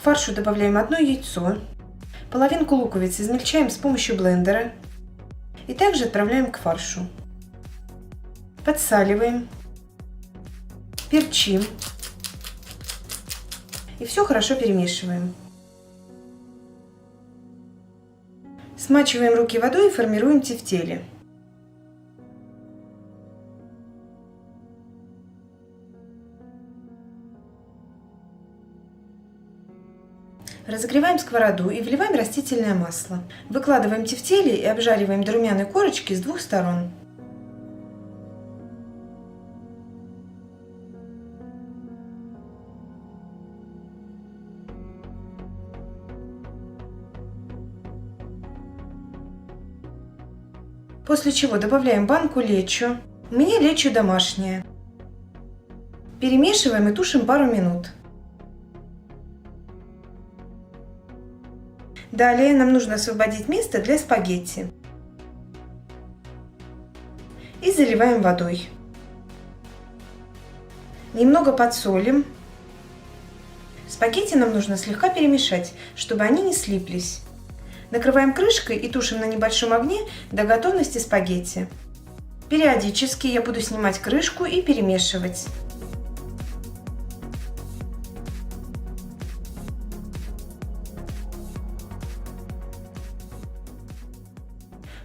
фаршу добавляем одно яйцо, половинку луковицы измельчаем с помощью блендера и также отправляем к фаршу. Подсаливаем, перчим и все хорошо перемешиваем. Смачиваем руки водой и формируем тефтели. Разогреваем сковороду и вливаем растительное масло. Выкладываем тефтели и обжариваем до румяной корочки с двух сторон. После чего добавляем банку лечо. У меня лечо домашнее. Перемешиваем и тушим пару минут. Далее нам нужно освободить место для спагетти. И заливаем водой. Немного подсолим. Спагетти нам нужно слегка перемешать, чтобы они не слиплись. Накрываем крышкой и тушим на небольшом огне до готовности спагетти. Периодически я буду снимать крышку и перемешивать.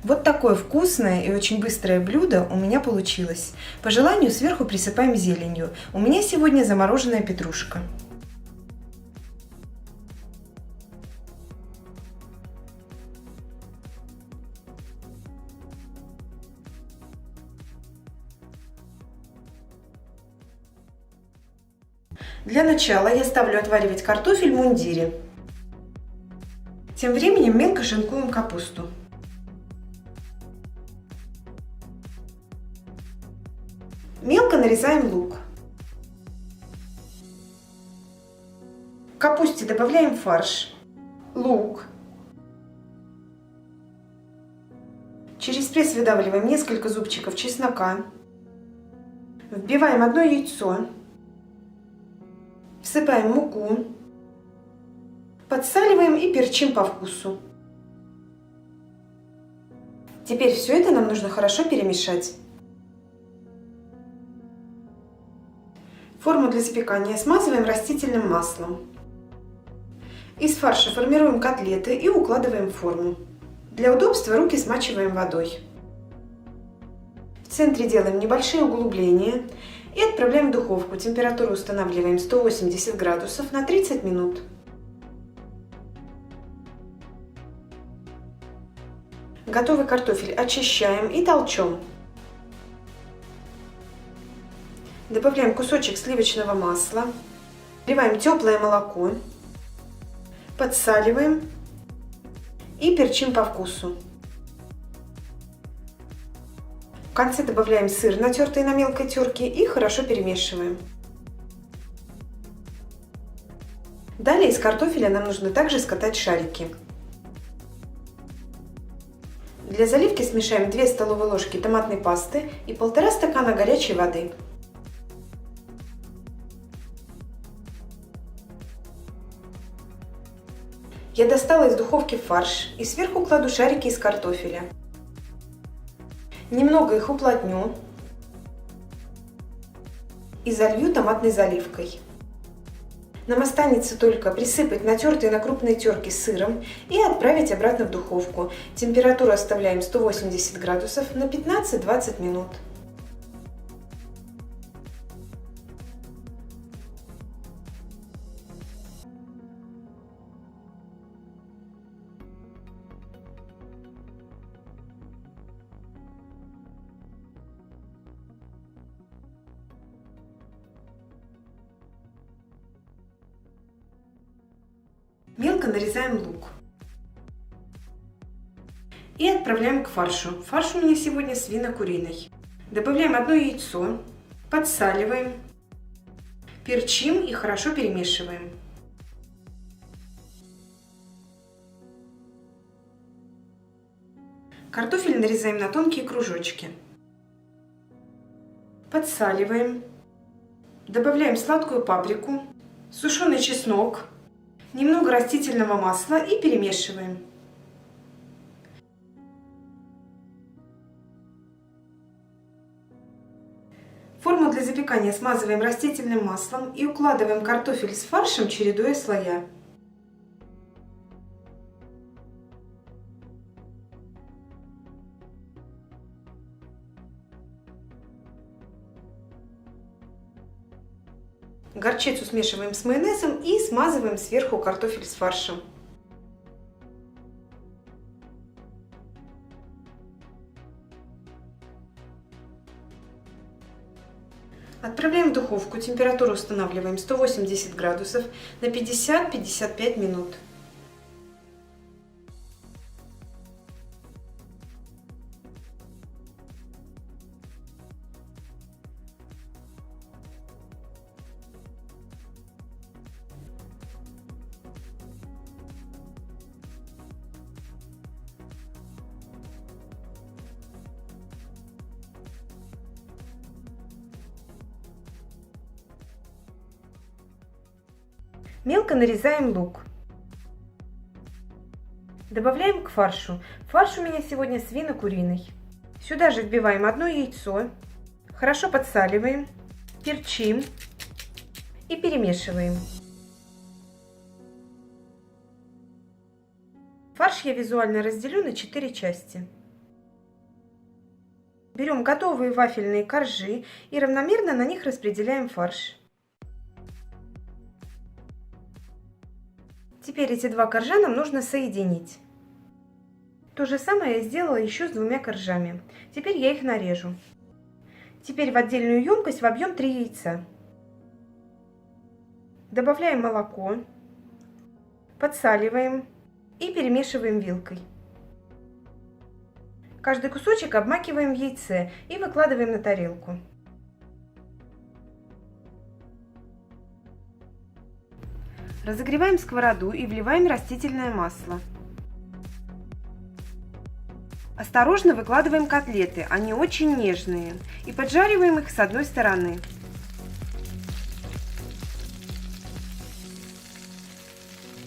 Вот такое вкусное и очень быстрое блюдо у меня получилось. По желанию сверху присыпаем зеленью. У меня сегодня замороженная петрушка. Для начала я ставлю отваривать картофель в мундире. Тем временем мелко шинкуем капусту. Мелко нарезаем лук. К капусте добавляем фарш, лук. Через пресс выдавливаем несколько зубчиков чеснока. Вбиваем одно яйцо. Всыпаем муку. Подсаливаем и перчим по вкусу. Теперь все это нам нужно хорошо перемешать. Форму для запекания смазываем растительным маслом. Из фарша формируем котлеты и укладываем в форму. Для удобства руки смачиваем водой. В центре делаем небольшие углубления и отправляем в духовку. Температуру устанавливаем 180 градусов на 30 минут. Готовый картофель очищаем и толчем. Добавляем кусочек сливочного масла, вливаем теплое молоко, подсаливаем и перчим по вкусу. В конце добавляем сыр, натертый на мелкой терке, и хорошо перемешиваем. Далее из картофеля нам нужно также скатать шарики. Для заливки смешаем 2 столовые ложки томатной пасты и 1,5 стакана горячей воды. Я достала из духовки фарш и сверху кладу шарики из картофеля. Немного их уплотню и залью томатной заливкой. Нам останется только присыпать натертый на крупной терке сыром и отправить обратно в духовку. Температуру оставляем 180 градусов на 15-20 минут. Мелко нарезаем лук и отправляем к фаршу. Фарш у меня сегодня свино-куриный. Добавляем одно яйцо, подсаливаем, перчим и хорошо перемешиваем. Картофель нарезаем на тонкие кружочки. Подсаливаем, добавляем сладкую паприку, сушеный чеснок Немного растительного масла и перемешиваем. Форму для запекания смазываем растительным маслом и укладываем картофель с фаршем, чередуя слоя. Горчицу смешиваем с майонезом и смазываем сверху картофель с фаршем. Отправляем в духовку, температуру устанавливаем 180 градусов на 50-55 минут. Мелко нарезаем лук. Добавляем к фаршу. Фарш у меня сегодня свино-куриный. Сюда же вбиваем одно яйцо. Хорошо подсаливаем, перчим и перемешиваем. Фарш я визуально разделю на 4 части. Берем готовые вафельные коржи и равномерно на них распределяем фарш. Теперь эти два коржа нам нужно соединить. То же самое я сделала еще с 2 коржами. Теперь я их нарежу. Теперь в отдельную емкость вобьем 3 яйца. Добавляем молоко, подсаливаем и перемешиваем вилкой. Каждый кусочек обмакиваем в яйце и выкладываем на тарелку. Разогреваем сковороду и вливаем растительное масло. Осторожно выкладываем котлеты, они очень нежные, и поджариваем их с одной стороны.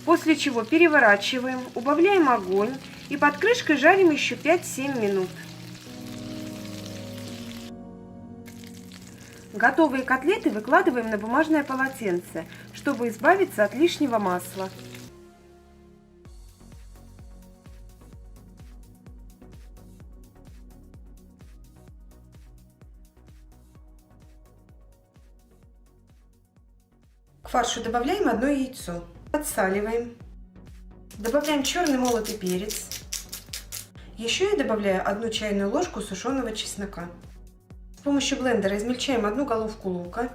После чего переворачиваем, убавляем огонь и под крышкой жарим еще 5-7 минут. Готовые котлеты выкладываем на бумажное полотенце, чтобы избавиться от лишнего масла. К фаршу добавляем одно яйцо, подсаливаем, добавляем черный молотый перец. Еще я добавляю 1 чайную ложку сушеного чеснока. С помощью блендера измельчаем 1 головку лука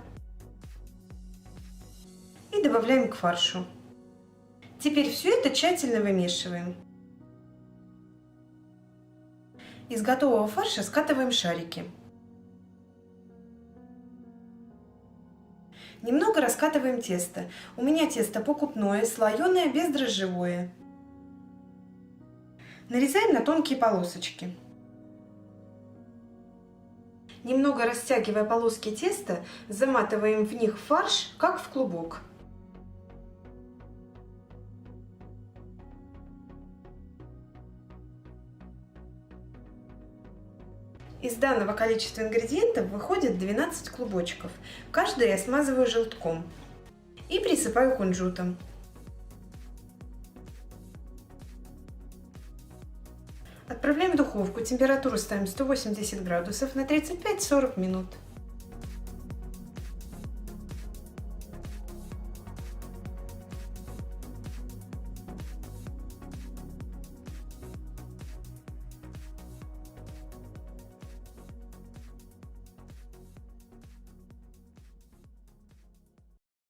и добавляем к фаршу. Теперь все это тщательно вымешиваем. Из готового фарша скатываем шарики. Немного раскатываем тесто. У меня тесто покупное, слоеное, бездрожжевое. Нарезаем на тонкие полосочки. Немного растягивая полоски теста, заматываем в них фарш, как в клубок. Из данного количества ингредиентов выходит 12 клубочков. Каждый я смазываю желтком и присыпаю кунжутом. Отправляем в духовку, температуру ставим 180 градусов на 35-40 минут.